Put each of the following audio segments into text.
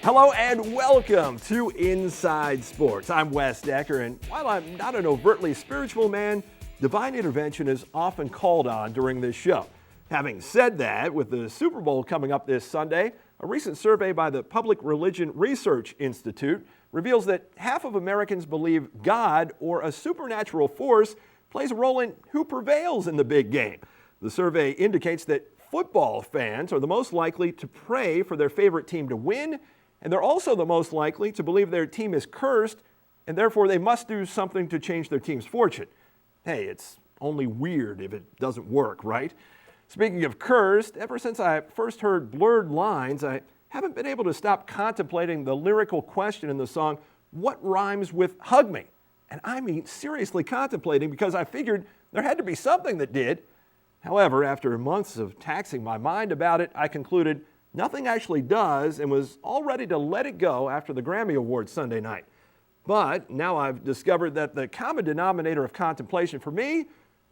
Hello and welcome to Inside Sports. I'm Wes Decker, and while I'm not an overtly spiritual man, divine intervention is often called on during this show. Having said that, with the Super Bowl coming up this Sunday, a recent survey by the Public Religion Research Institute reveals that half of Americans believe God or a supernatural force plays a role in who prevails in the big game. The survey indicates that football fans are the most likely to pray for their favorite team to win, and they're also the most likely to believe their team is cursed, and therefore they must do something to change their team's fortune. Hey, it's only weird if it doesn't work, right? Speaking of cursed, ever since I first heard Blurred Lines, I haven't been able to stop contemplating the lyrical question in the song, what rhymes with hug me? And I mean seriously contemplating, because I figured there had to be something that did. However, after months of taxing my mind about it, I concluded nothing actually does, and was all ready to let it go after the Grammy Awards Sunday night. But now I've discovered that the common denominator of contemplation for me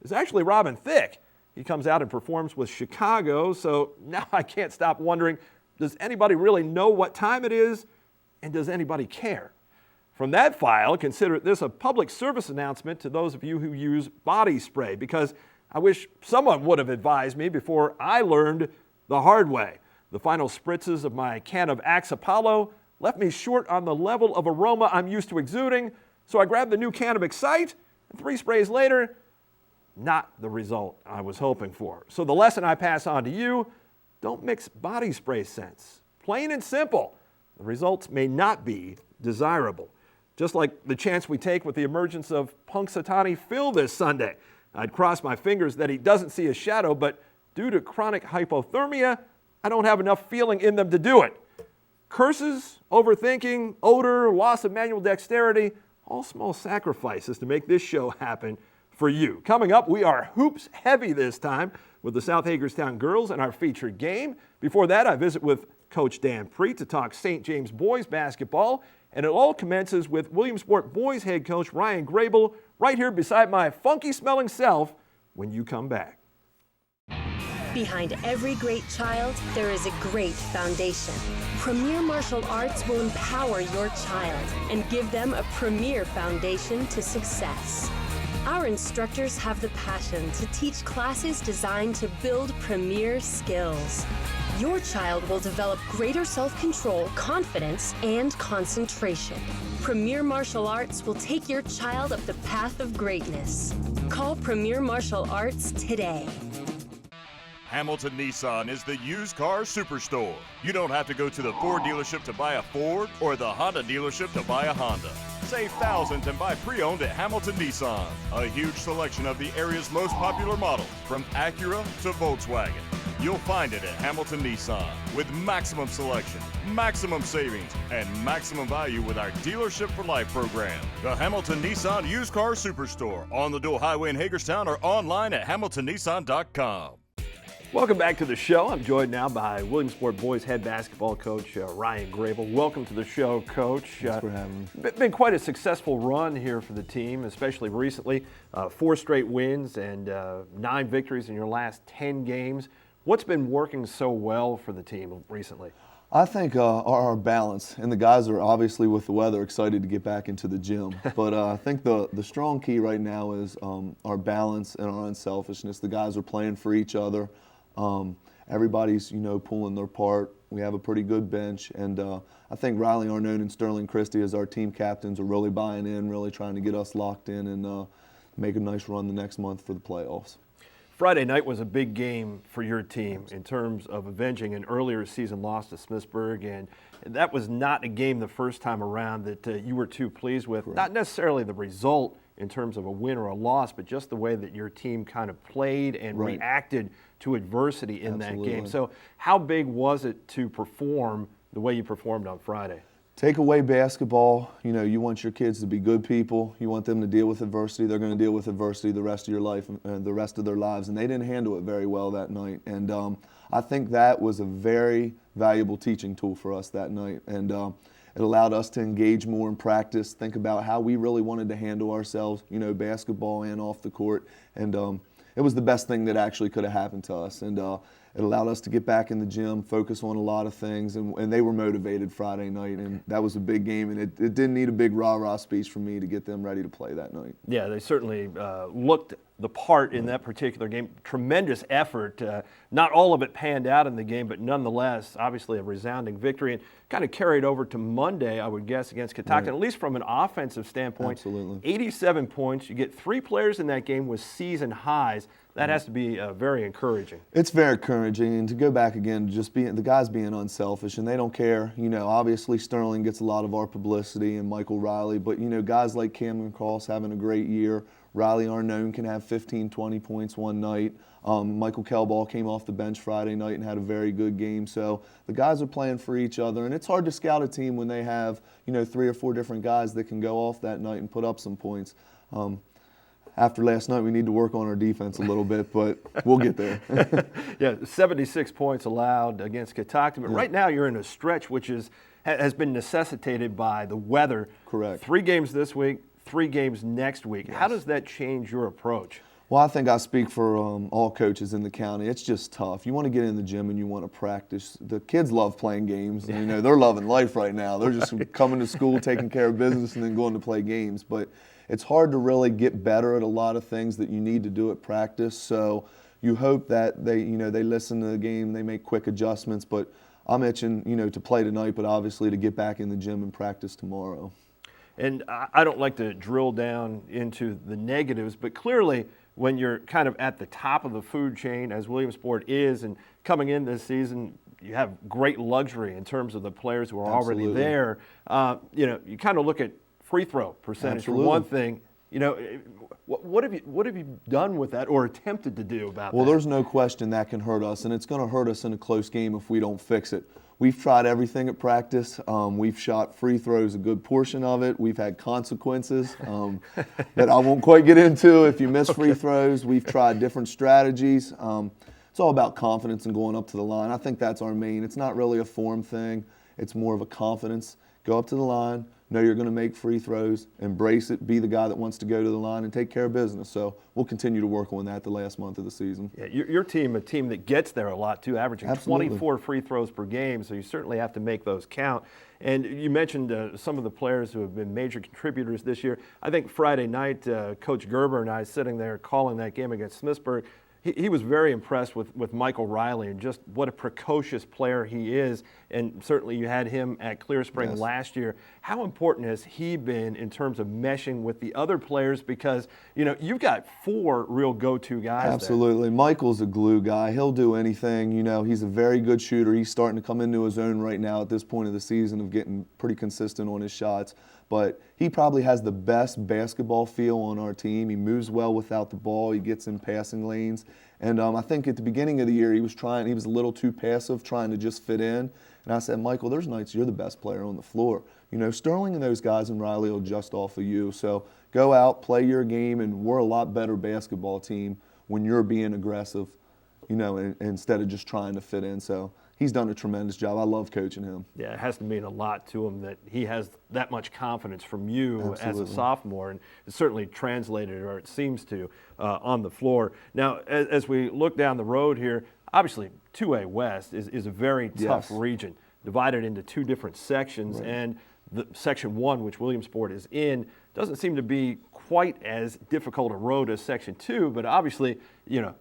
is actually Robin Thicke. He comes out and performs with Chicago, so now I can't stop wondering, does anybody really know what time it is, and does anybody care? From that file, consider this a public service announcement to those of you who use body spray, because I wish someone would have advised me before I learned the hard way. The final spritzes of my can of Axe Apollo left me short on the level of aroma I'm used to exuding, so I grabbed the new can of Excite, and 3 sprays later, not the result I was hoping for. So the lesson I pass on to you, don't mix body spray scents. Plain and simple, the results may not be desirable. Just like the chance we take with the emergence of Punxsutawney Phil this Sunday. I'd cross my fingers that he doesn't see a shadow, but due to chronic hypothermia, I don't have enough feeling in them to do it. Curses, overthinking, odor, loss of manual dexterity, all small sacrifices to make this show happen for you. Coming up, we are hoops heavy this time with the South Hagerstown girls and our featured game. Before that, I visit with Coach Dan Preet to talk St. James boys basketball, and it all commences with Williamsport boys head coach Ryan Grable right here beside my funky-smelling self when you come back. Behind every great child, there is a great foundation. Premier Martial Arts will empower your child and give them a premier foundation to success. Our instructors have the passion to teach classes designed to build premier skills. Your child will develop greater self-control, confidence, and concentration. Premier Martial Arts will take your child up the path of greatness. Call Premier Martial Arts today. Hamilton Nissan is the used car superstore. You don't have to go to the Ford dealership to buy a Ford or the Honda dealership to buy a Honda. Save thousands and buy pre-owned at Hamilton Nissan. A huge selection of the area's most popular models, from Acura to Volkswagen. You'll find it at Hamilton Nissan with maximum selection, maximum savings, and maximum value with our Dealership for Life program. The Hamilton Nissan Used Car Superstore on the Dual Highway in Hagerstown or online at hamiltonnissan.com. Welcome back to the show. I'm joined now by Williamsport boys head basketball coach Ryan Grable. Welcome to the show, Coach. Thanks for having me. Been quite a successful run here for the team, especially recently. 4 straight wins and 9 victories in your last 10 games. What's been working so well for the team recently? I think our balance, and the guys are obviously with the weather excited to get back into the gym. But I think the strong key right now is our balance and our unselfishness. The guys are playing for each other. Everybody's, pulling their part. We have a pretty good bench, and I think Riley Arnone and Sterling Christie as our team captains are really buying in, really trying to get us locked in and make a nice run the next month for the playoffs. Friday night was a big game for your team in terms of avenging an earlier season loss to Smithsburg, and that was not a game the first time around that you were too pleased with. Correct. Not necessarily the result in terms of a win or a loss, but just the way that your team kind of played and reacted to adversity in that game. So how big was it to perform the way you performed on Friday? Take away basketball, you want your kids to be good people. You want them to deal with adversity. They're going to deal with adversity the rest of your life and the rest of their lives, and they didn't handle it very well that night. And I think that was a very valuable teaching tool for us that night. And it allowed us to engage more in practice, think about how we really wanted to handle ourselves, basketball and off the court. And it was the best thing that actually could have happened to us. And it allowed us to get back in the gym, focus on a lot of things, and they were motivated Friday night, and that was a big game, and it didn't need a big rah-rah speech from me to get them ready to play that night. Yeah, they certainly looked the part in that particular game. Tremendous effort. Not all of it panned out in the game, but nonetheless, obviously a resounding victory, and kind of carried over to Monday, I would guess, against Catoctin, at least from an offensive standpoint. Absolutely. 87 points. You get 3 players in that game with season highs. That has to be very encouraging. It's very encouraging, and to go back again, just the guys being unselfish, and they don't care. Obviously Sterling gets a lot of our publicity, and Michael Riley, but guys like Cameron Cross having a great year. Riley Arnone can have 15, 20 points one night. Michael Kelball came off the bench Friday night and had a very good game. So the guys are playing for each other, and it's hard to scout a team when they have 3 or 4 different guys that can go off that night and put up some points. After last night, we need to work on our defense a little bit, but we'll get there. Yeah, 76 points allowed against Catoctin, but right now you're in a stretch which has been necessitated by the weather. Correct. 3 games this week, 3 games next week. Yes. How does that change your approach? Well, I think I speak for all coaches in the county. It's just tough. You want to get in the gym and you want to practice. The kids love playing games. They're loving life right now. They're just coming to school, taking care of business, and then going to play games. But it's hard to really get better at a lot of things that you need to do at practice. So you hope that they listen to the game, they make quick adjustments. But I'm itching, to play tonight, but obviously to get back in the gym and practice tomorrow. And I don't like to drill down into the negatives, but clearly when you're kind of at the top of the food chain, as Williamsport is, and coming in this season, you have great luxury in terms of the players who are already there. You kind of look at free throw percentage Absolutely. for one thing. What have you done with that or attempted to do about that? Well, there's no question that can hurt us, and it's going to hurt us in a close game if we don't fix it. We've tried everything at practice. We've shot free throws a good portion of it. We've had consequences that I won't quite get into if you miss free throws. We've tried different strategies. It's all about confidence and going up to the line. I think that's our main. It's not really a form thing. It's more of a confidence. Go up to the line, know you're going to make free throws, embrace it, be the guy that wants to go to the line and take care of business. So we'll continue to work on that the last month of the season. Yeah, your team, a team that gets there a lot too, averaging Absolutely. 24 free throws per game, so you certainly have to make those count. And you mentioned some of the players who have been major contributors this year. I think Friday night, Coach Gerber and I sitting there calling that game against Smithsburg, he was very impressed with Michael Riley and just what a precocious player he is. And certainly you had him at Clear Spring last year. How important has he been in terms of meshing with the other players? Because, you've got 4 real go-to guys Absolutely. there. Michael's a glue guy. He'll do anything. He's a very good shooter. He's starting to come into his own right now at this point of the season of getting pretty consistent on his shots. But he probably has the best basketball feel on our team. He moves well without the ball. He gets in passing lanes. And I think at the beginning of the year, he was a little too passive, trying to just fit in. And I said, Michael, there's nights you're the best player on the floor. Sterling and those guys and Riley will just off of you. So go out, play your game, and we're a lot better basketball team when you're being aggressive, instead of just trying to fit in. So he's done a tremendous job. I love coaching him. Yeah, it has to mean a lot to him that he has that much confidence from you as a sophomore, and it's certainly translated, or it seems to, on the floor. Now, as we look down the road here, obviously 2A West is a very tough region, divided into 2 different sections, and the Section 1, which Williamsport is in, doesn't seem to be quite as difficult a road as Section 2, but obviously,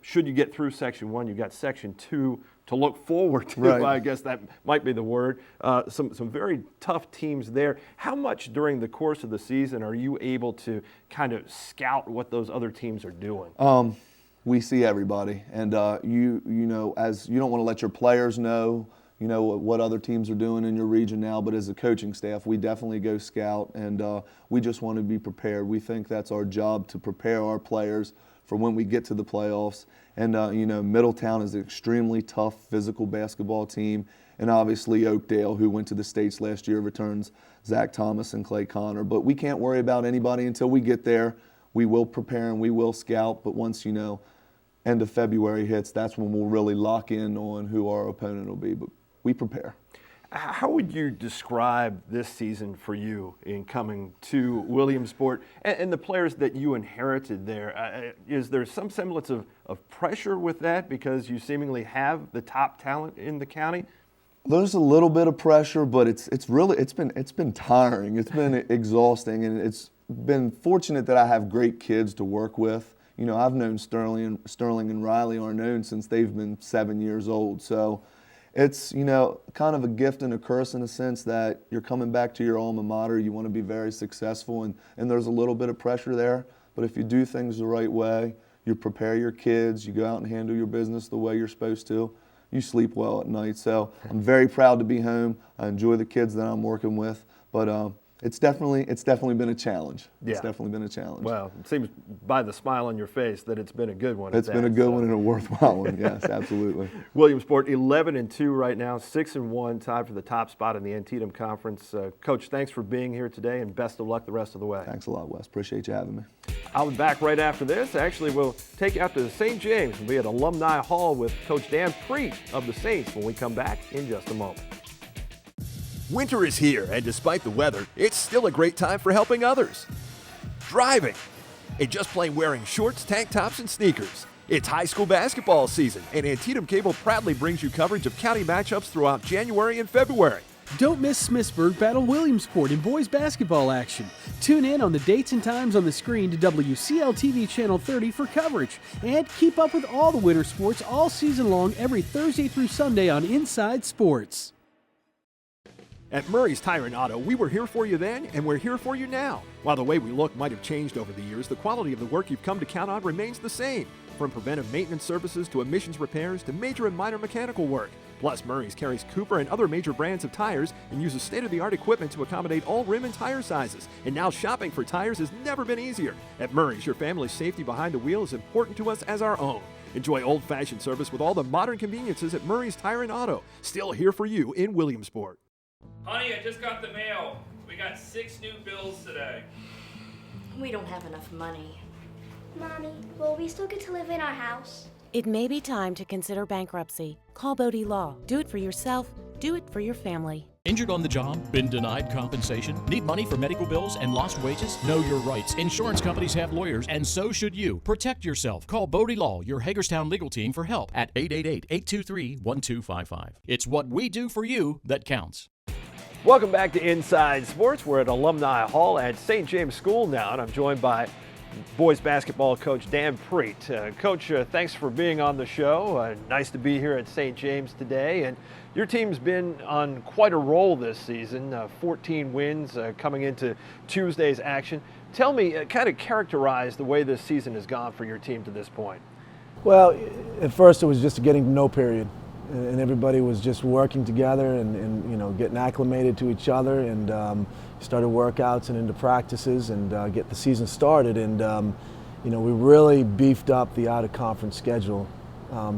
should you get through Section 1, you've got Section 2 to look forward to. Right. I guess that might be the word. Some very tough teams there. How much during the course of the season are you able to kind of scout what those other teams are doing? We see everybody, and as you don't want to let your players know, what other teams are doing in your region now, but as a coaching staff, we definitely go scout, and we just want to be prepared. We think that's our job, to prepare our players for when we get to the playoffs. And, Middletown is an extremely tough physical basketball team, and obviously Oakdale, who went to the States last year, returns Zach Thomas and Clay Connor. But we can't worry about anybody until we get there. We will prepare and we will scout, but once, end of February hits, that's when we'll really lock in on who our opponent will be. But we prepare. How would you describe this season for you in coming to Williamsport and the players that you inherited there? Is there some semblance of pressure with that because you seemingly have the top talent in the county? There's a little bit of pressure, but it's been tiring. It's been exhausting, and it's been fortunate that I have great kids to work with. You know, I've known Sterling and Riley Arnone since they've been 7 years old. So it's, you know, kind of a gift and a curse in a sense that you're coming back to your alma mater. You want to be very successful, and there's a little bit of pressure there. But if you do things the right way, you prepare your kids, you go out and handle your business the way you're supposed to, you sleep well at night. So I'm very proud to be home. I enjoy the kids that I'm working with, but it's definitely been a challenge. Yeah. It's definitely been a challenge. Well, it seems by the smile on your face that it's been a good one. It's been a good one and a worthwhile one. Yes, absolutely. Williamsport 11-2 right now, 6-1, tied for the top spot in the Antietam Conference. Coach, thanks for being here today, and best of luck the rest of the way. Thanks a lot, Wes. Appreciate you having me. I'll be back right after this. Actually, we'll take you out to St. James. We'll be at Alumni Hall with Coach Dan Preet of the Saints when we come back in just a moment. Winter is here, and despite the weather, it's still a great time for helping others. Driving, and just plain wearing shorts, tank tops, and sneakers. It's high school basketball season, and Antietam Cable proudly brings you coverage of county matchups throughout January and February. Don't miss Smithsburg battle Williamsport in boys basketball action. Tune in on the dates and times on the screen to WCL-TV Channel 30 for coverage. And keep up with all the winter sports all season long every Thursday through Sunday on Inside Sports. At Murray's Tire and Auto, we were here for you then, and we're here for you now. While the way we look might have changed over the years, the quality of the work you've come to count on remains the same. From preventive maintenance services to emissions repairs to major and minor mechanical work. Plus, Murray's carries Cooper and other major brands of tires and uses state-of-the-art equipment to accommodate all rim and tire sizes. And now shopping for tires has never been easier. At Murray's, your family's safety behind the wheel is important to us as our own. Enjoy old-fashioned service with all the modern conveniences at Murray's Tire and Auto. Still here for you in Williamsport. Honey, I just got the mail. We got 6 new bills today. We don't have enough money. Mommy, will we still get to live in our house? It may be time to consider bankruptcy. Call Bodie Law. Do it for yourself. Do it for your family. Injured on the job? Been denied compensation? Need money for medical bills and lost wages? Know your rights. Insurance companies have lawyers, and so should you. Protect yourself. Call Bodie Law, your Hagerstown legal team, for help at 888-823-1255. It's what we do for you that counts. Welcome back to Inside Sports. We're at Alumni Hall at St. James School now, and I'm joined by boys basketball coach Dan Preet. Coach, thanks for being on the show. Nice to be here at St. James today. And your team's been on quite a roll this season, 14 wins coming into Tuesday's action. Tell me, kind of characterize the way this season has gone for your team to this point. Well, at first it was just a getting to know period. And everybody was just working together and you know, getting acclimated to each other, and started workouts and into practices and get the season started. And you know, we really beefed up the out-of-conference schedule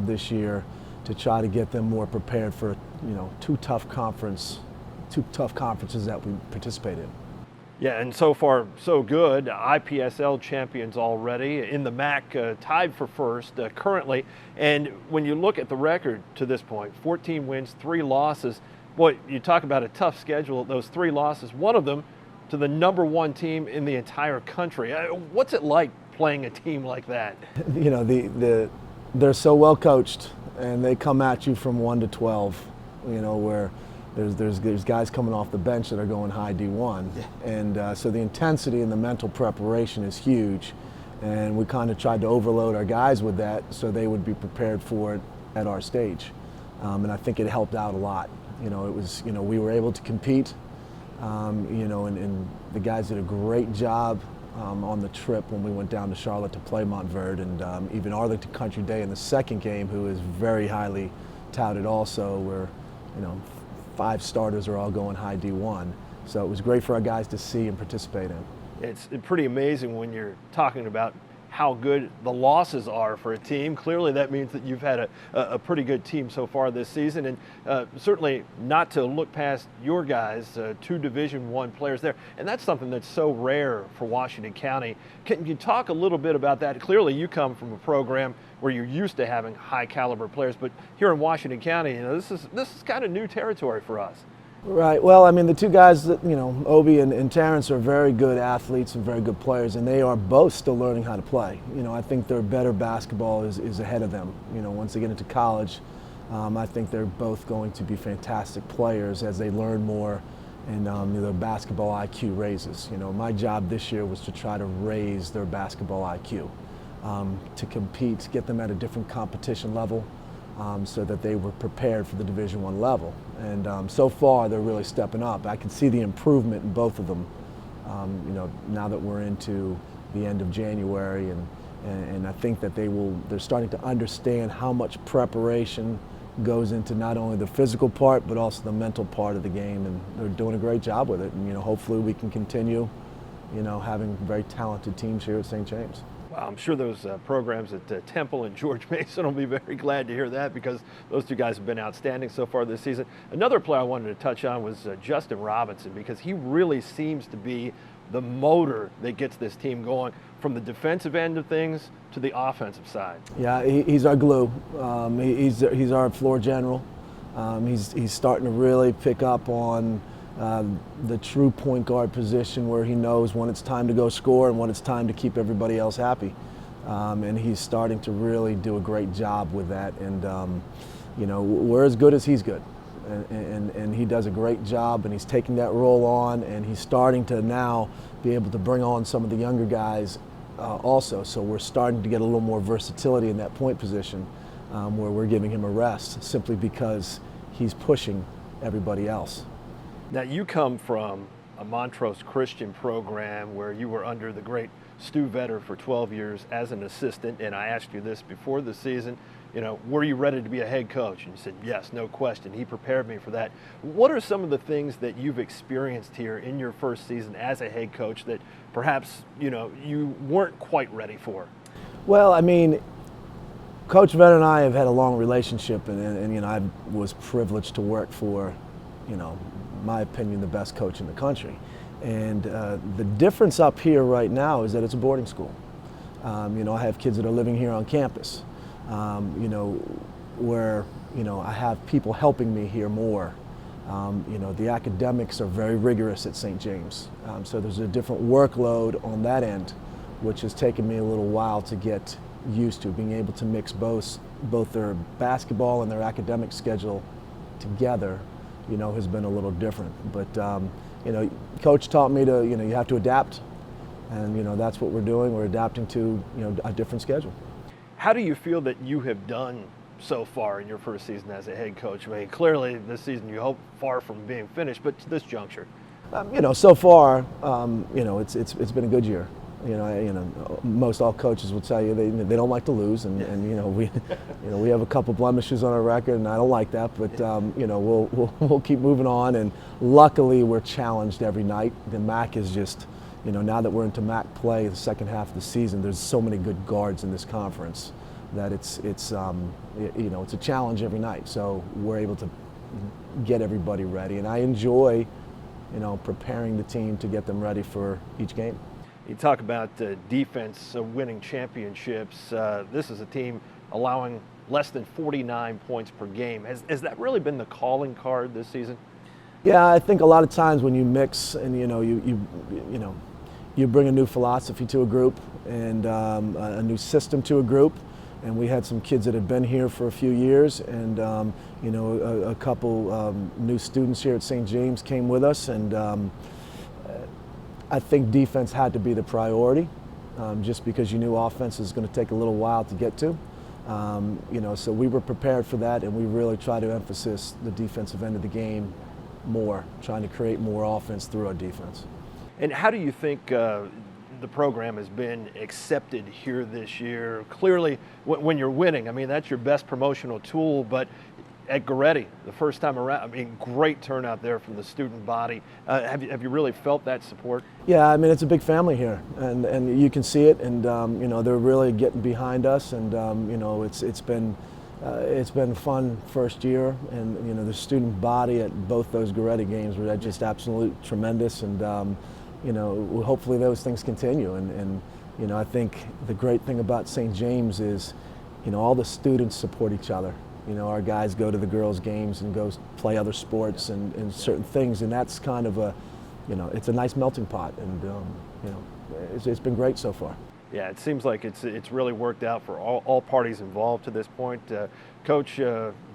this year to try to get them more prepared for, you know, two tough conferences that we participate in. Yeah, and so far so good. IPSL champions already, in the MAC tied for first currently. And when you look at the record to this point, 14 wins, 3 losses. Boy, you talk about a tough schedule. Those 3 losses, one of them to the #1 team in the entire country. What's it like playing a team like that? You know, they're so well coached, and they come at you from 1 to 12. You know, where there's guys coming off the bench that are going high D1, and so the intensity and the mental preparation is huge, and we kind of tried to overload our guys with that so they would be prepared for it at our stage, and I think it helped out a lot. You know, it was, you know, we were able to compete, you know, and the guys did a great job on the trip when we went down to Charlotte to play Montverde, and even Arlington Country Day in the second game, who is very highly touted also, where, you know, 5 starters are all going high D1. So it was great for our guys to see and participate in. It's pretty amazing when you're talking about how good the losses are for a team. Clearly that means that you've had a pretty good team so far this season, and certainly not to look past your guys, 2 Division I players there, and that's something that's so rare for Washington County. Can you talk a little bit about that? Clearly you come from a program where you're used to having high caliber players, but here in Washington County, you know, this is kind of new territory for us. Right. Well, I mean, the two guys, that, you know, Obi and Terrence are very good athletes and very good players, and they are both still learning how to play. You know, I think their better basketball is ahead of them. You know, once they get into college, I think they're both going to be fantastic players as they learn more and their basketball IQ raises. You know, my job this year was to try to raise their basketball IQ, to compete, get them at a different competition level. So that they were prepared for the Division I level. And so far, they're really stepping up. I can see the improvement in both of them, you know, now that we're into the end of January. And I think that they're starting to understand how much preparation goes into not only the physical part, but also the mental part of the game. And they're doing a great job with it. And, you know, hopefully we can continue, you know, having very talented teams here at St. James. Well, I'm sure those programs at Temple and George Mason will be very glad to hear that, because those two guys have been outstanding so far this season. Another player I wanted to touch on was Justin Robinson, because he really seems to be the motor that gets this team going from the defensive end of things to the offensive side. Yeah, he's our glue. He's our floor general. He's starting to really pick up on the true point guard position, where he knows when it's time to go score and when it's time to keep everybody else happy. And he's starting to really do a great job with that. And, you know, we're as good as he's good. And he does a great job, and he's taking that role on, and he's starting to now be able to bring on some of the younger guys also. So we're starting to get a little more versatility in that point position, where we're giving him a rest simply because he's pushing everybody else. Now, you come from a Montrose Christian program where you were under the great Stu Vetter for 12 years as an assistant, and I asked you this before the season, you know, were you ready to be a head coach? And you said, yes, no question. He prepared me for that. What are some of the things that you've experienced here in your first season as a head coach that perhaps, you know, you weren't quite ready for? Well, I mean, Coach Vetter and I have had a long relationship, and you know, I was privileged to work for, you know, my opinion, the best coach in the country. And the difference up here right now is that it's a boarding school. You know, I have kids that are living here on campus, you know, where, you know, I have people helping me here more. You know, the academics are very rigorous at St. James. So there's a different workload on that end, which has taken me a little while to get used to, being able to mix both their basketball and their academic schedule together. You know, has been a little different. But, you know, Coach taught me to, you know, you have to adapt. And, you know, that's what we're doing. We're adapting to, you know, a different schedule. How do you feel that you have done so far in your first season as a head coach? I mean, clearly this season you hope far from being finished, but to this juncture. You know, so far, you know, it's been a good year. You know, most all coaches will tell you they don't like to lose, and you know, we have a couple blemishes on our record, and I don't like that, but you know, we'll keep moving on, and luckily we're challenged every night. The MAC is just, you know, now that we're into MAC play, the second half of the season, there's so many good guards in this conference that it's you know, it's a challenge every night. So we're able to get everybody ready, and I enjoy, you know, preparing the team to get them ready for each game. You talk about defense winning championships. This is a team allowing less than 49 points per game. Has that really been the calling card this season? Yeah, I think a lot of times when you mix and you know you bring a new philosophy to a group and a new system to a group, and we had some kids that had been here for a few years, and you know, a couple new students here at St. James came with us, and I think defense had to be the priority, just because you knew offense is going to take a little while to get to. You know, so we were prepared for that, and we really try to emphasize the defensive end of the game more, trying to create more offense through our defense. And how do you think the program has been accepted here this year? Clearly, when you're winning, I mean, that's your best promotional tool, but at Goretti, the first time around, I mean, great turnout there from the student body. Have you really felt that support? Yeah, I mean, it's a big family here, and you can see it, and you know, they're really getting behind us, and you know, it's been a fun first year, and you know, the student body at both those Goretti games were just absolutely tremendous, and you know, hopefully those things continue, and you know, I think the great thing about St. James is, you know, all the students support each other. You know, our guys go to the girls' games and go play other sports and certain things, and that's kind of a, you know, it's a nice melting pot, and you know, it's been great so far. Yeah, it seems like it's really worked out for all parties involved to this point. Coach,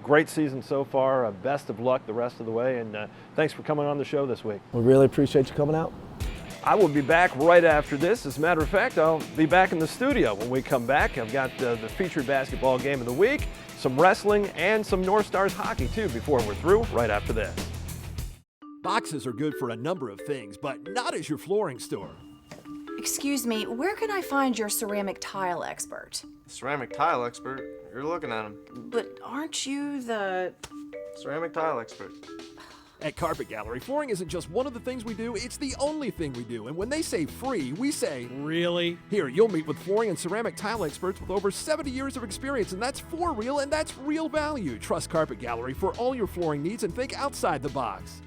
great season so far. Best of luck the rest of the way, and thanks for coming on the show this week. We really appreciate you coming out. I will be back right after this. As a matter of fact, I'll be back in the studio when we come back. I've got the featured basketball game of the week, some wrestling, and some North Stars hockey too before we're through right after this. Boxes are good for a number of things, but not as your flooring store. Excuse me, where can I find your ceramic tile expert? Ceramic tile expert? You're looking at him. But aren't you the... Ceramic tile expert. At Carpet Gallery, flooring isn't just one of the things we do, it's the only thing we do. And when they say free, we say, really? Here, you'll meet with flooring and ceramic tile experts with over 70 years of experience, and that's for real, and that's real value. Trust Carpet Gallery for all your flooring needs and think outside the box.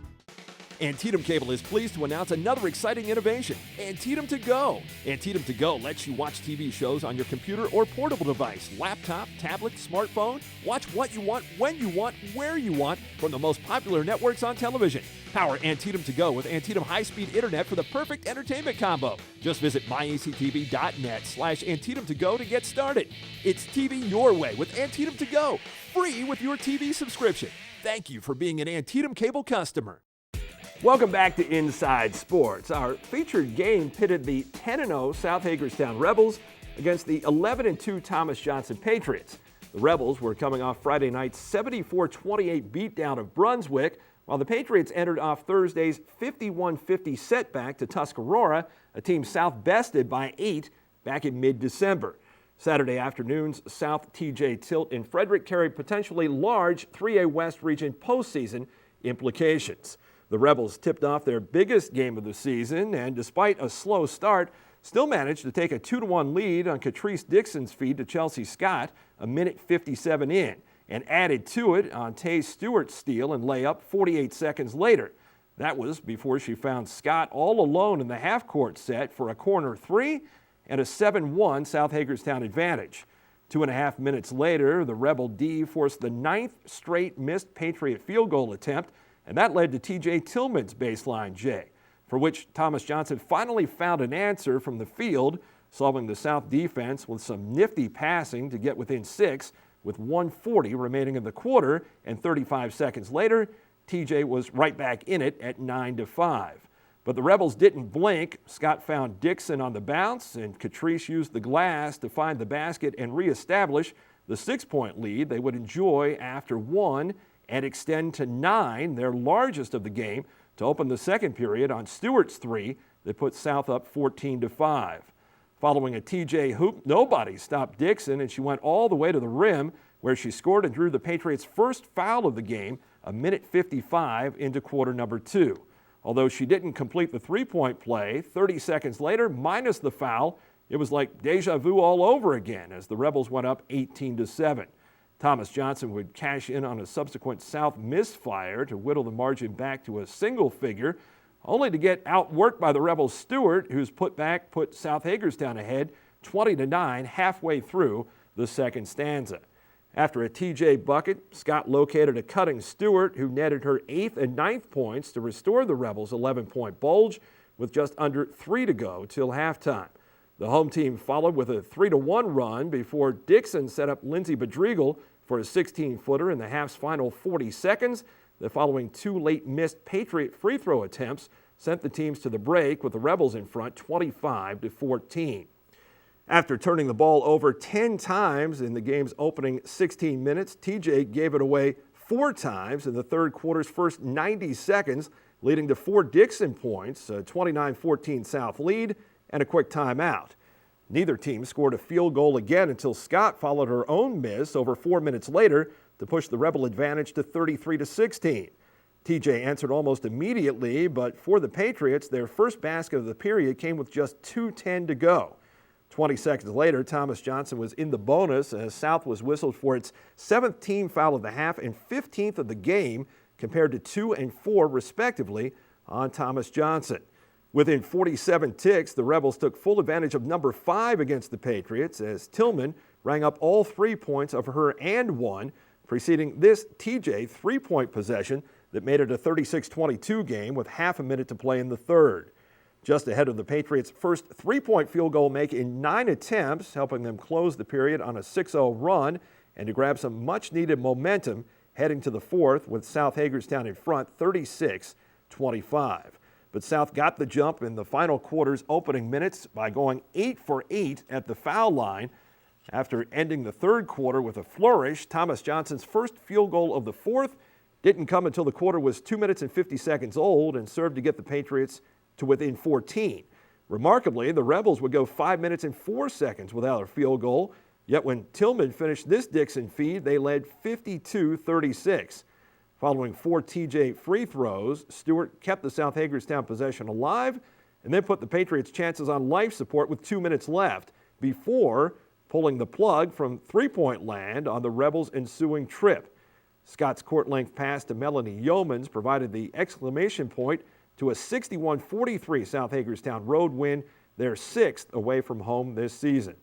Antietam Cable is pleased to announce another exciting innovation, Antietam To Go. Antietam To Go lets you watch TV shows on your computer or portable device, laptop, tablet, smartphone. Watch what you want, when you want, where you want from the most popular networks on television. Power Antietam To Go with Antietam high-speed internet for the perfect entertainment combo. Just visit myactv.net/Antietam To Go to get started. It's TV your way with Antietam To Go, free with your TV subscription. Thank you for being an Antietam Cable customer. Welcome back to Inside Sports. Our featured game pitted the 10-0 South Hagerstown Rebels against the 11-2 Thomas Johnson Patriots. The Rebels were coming off Friday night's 74-28 beatdown of Brunswick, while the Patriots entered off Thursday's 51-50 setback to Tuscarora, a team South bested by 8 back in mid-December. Saturday afternoon's South TJ tilt in Frederick carried potentially large 3A West region postseason implications. The Rebels tipped off their biggest game of the season and, despite a slow start, still managed to take a 2-1 lead on Catrice Dixon's feed to Chelsea Scott a minute 57 in, and added to it on Tay Stewart's steal and layup 48 seconds later. That was before she found Scott all alone in the half-court set for a corner three and a 7-1 South Hagerstown advantage. 2.5 minutes later, the Rebel D forced the 9th straight missed Patriot field goal attempt, and that led to TJ Tillman's baseline J, for which Thomas Johnson finally found an answer from the field, solving the South defense with some nifty passing to get within 6 with 1:40 remaining in the quarter, and 35 seconds later, TJ was right back in it at 9-5. But the Rebels didn't blink. Scott found Dixon on the bounce, and Catrice used the glass to find the basket and reestablish the 6-point lead they would enjoy after 1 and extend to 9, their largest of the game, to open the second period on Stewart's 3 that put South up 14-5. Following a TJ hoop, nobody stopped Dixon, and she went all the way to the rim, where she scored and drew the Patriots' first foul of the game, a minute 55 into quarter number 2. Although she didn't complete the three-point play, 30 seconds later, minus the foul, it was like deja vu all over again as the Rebels went up 18-7. Thomas Johnson would cash in on a subsequent South misfire to whittle the margin back to a single figure, only to get outworked by the Rebels' Stewart, whose putback put South Hagerstown ahead 20-9 halfway through the second stanza. After a TJ bucket, Scott located a cutting Stewart, who netted her 8th and 9th points to restore the Rebels' 11-point bulge with just under 3 to go till halftime. The home team followed with a 3-1 run before Dixon set up Lindsey Bedregal for a 16-footer in the half's final 40 seconds. The following 2 late missed Patriot free throw attempts sent the teams to the break with the Rebels in front 25-14. After turning the ball over 10 times in the game's opening 16 minutes, TJ gave it away 4 times in the third quarter's first 90 seconds, leading to 4 Dixon points, a 29-14 South lead, and a quick timeout. Neither team scored a field goal again until Scott followed her own miss over 4 minutes later to push the Rebel advantage to 33-16. TJ answered almost immediately, but for the Patriots, their first basket of the period came with just 2:10 to go. 20 seconds later, Thomas Johnson was in the bonus as South was whistled for its 7th team foul of the half and 15th of the game, compared to 2 and 4 respectively on Thomas Johnson. Within 47 ticks, the Rebels took full advantage of number 5 against the Patriots as Tillman rang up all 3 points of her and 1, preceding this TJ three-point possession that made it a 36-22 game with half a minute to play in the third. Just ahead of the Patriots' first three-point field goal make in 9 attempts, helping them close the period on a 6-0 run and to grab some much-needed momentum heading to the fourth with South Hagerstown in front 36-25. But South got the jump in the final quarter's opening minutes by going 8 for 8 at the foul line. After ending the third quarter with a flourish, Thomas Johnson's first field goal of the fourth didn't come until the quarter was 2 minutes and 50 seconds old and served to get the Patriots to within 14. Remarkably, the Rebels would go 5 minutes and 4 seconds without a field goal, yet when Tillman finished this Dixon feed, they led 52-36. Following 4 TJ free throws, Stewart kept the South Hagerstown possession alive and then put the Patriots' chances on life support with 2 minutes left before pulling the plug from three-point land on the Rebels' ensuing trip. Scott's court-length pass to Melanie Yeomans provided the exclamation point to a 61-43 South Hagerstown road win, their 6th away from home this season.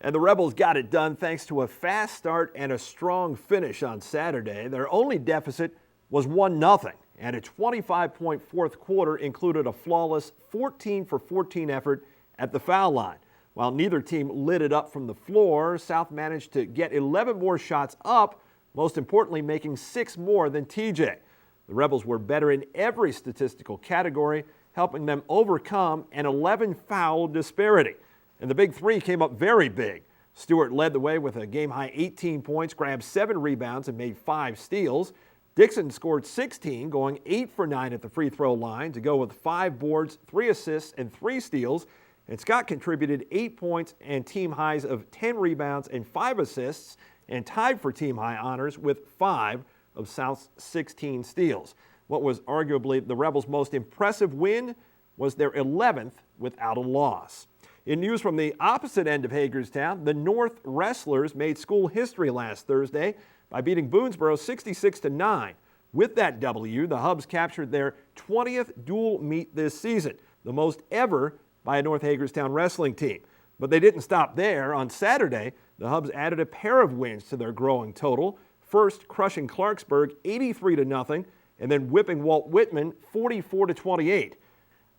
And the Rebels got it done thanks to a fast start and a strong finish on Saturday. Their only deficit was 1-0, and a 25-point fourth quarter included a flawless 14-for-14 effort at the foul line. While neither team lit it up from the floor, South managed to get 11 more shots up, most importantly making 6 more than TJ. The Rebels were better in every statistical category, helping them overcome an 11-foul disparity. And the big three came up very big. Stewart led the way with a game-high 18 points, grabbed 7 rebounds, and made 5 steals. Dixon scored 16, going 8 for 9 at the free throw line to go with 5 boards, 3 assists, and 3 steals. And Scott contributed 8 points and team highs of 10 rebounds and 5 assists, and tied for team high honors with 5 of South's 16 steals. What was arguably the Rebels' most impressive win was their 11th without a loss. In news from the opposite end of Hagerstown, the North Wrestlers made school history last Thursday by beating Boonesboro 66-9. With that W, the Hubs captured their 20th dual meet this season, the most ever by a North Hagerstown wrestling team. But they didn't stop there. On Saturday, the Hubs added a pair of wins to their growing total, first crushing Clarksburg 83-0 and then whipping Walt Whitman 44-28.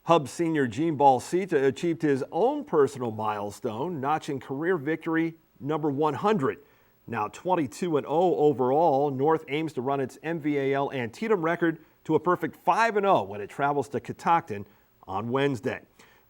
Hubs senior Gene Balsita achieved his own personal milestone, notching career victory number 100. Now 22-0 overall, North aims to run its MVAL Antietam record to a perfect 5-0 when it travels to Catoctin on Wednesday.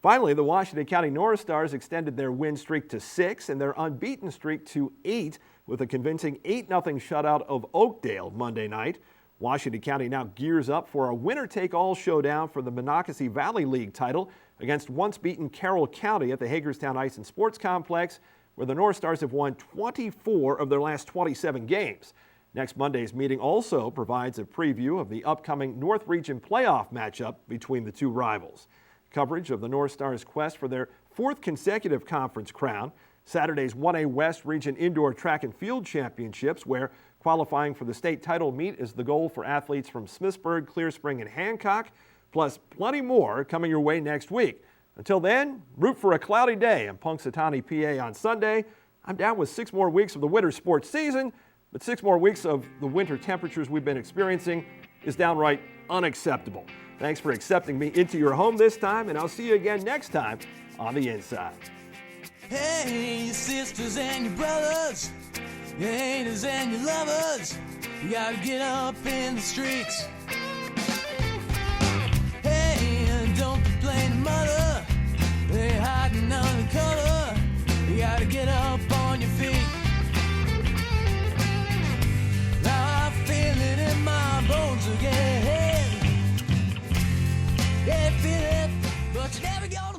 Finally, the Washington County North Stars extended their win streak to 6 and their unbeaten streak to 8 with a convincing 8-0 shutout of Oakdale Monday night. Washington County now gears up for a winner-take-all showdown for the Monocacy Valley League title against once-beaten Carroll County at the Hagerstown Ice and Sports Complex, where the North Stars have won 24 of their last 27 games. Next Monday's meeting also provides a preview of the upcoming North Region playoff matchup between the two rivals. Coverage of the North Stars' quest for their 4th consecutive conference crown, Saturday's 1A West Region Indoor Track and Field Championships, where qualifying for the state title meet is the goal for athletes from Smithsburg, Clear Spring, and Hancock, plus plenty more coming your way next week. Until then, root for a cloudy day in Punxsutawney, PA on Sunday. I'm down with 6 more weeks of the winter sports season, but 6 more weeks of the winter temperatures we've been experiencing is downright unacceptable. Thanks for accepting me into your home this time, and I'll see you again next time on The Inside. Hey, your sisters and your brothers, your haters and your lovers, you gotta get up in the streets. Hey, don't complain, mother, they hiding under cover, you gotta get up on your feet. Now I feel it in my bones again. Yeah, feel it, but you're never gonna